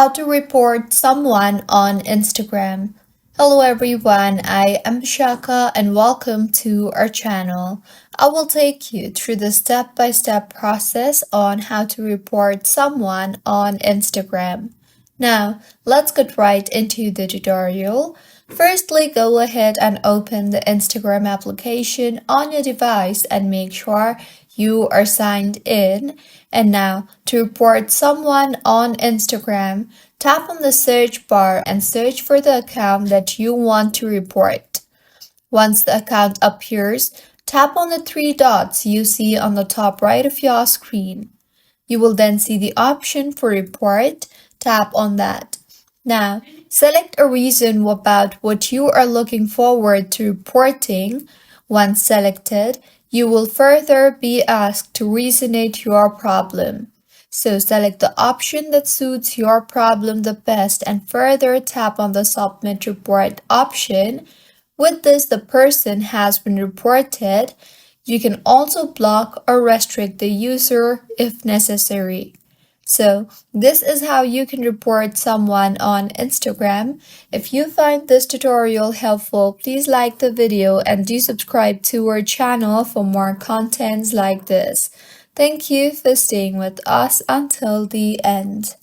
How to report someone on Instagram. Hello everyone, I am Shaka and welcome to our channel. I will take you through the step-by-step process on how to report someone on Instagram. Now, let's get right into the tutorial. Firstly, go ahead and open the Instagram application on your device and make sure you are signed in. And now, to report someone on Instagram, tap on the search bar and search for the account that you want to report. Once the account appears, tap on the three dots you see on the top right of your screen. You will then see the option for report. Tap on that. Now, select a reason about what you are looking forward to reporting. Once selected, you will further be asked to resonate your problem. So select the option that suits your problem the best and further tap on the Submit Report option. With this, the person has been reported. You can also block or restrict the user if necessary. So, this is how you can report someone on Instagram. If you find this tutorial helpful, please like the video and do subscribe to our channel for more contents like this. Thank you for staying with us until the end.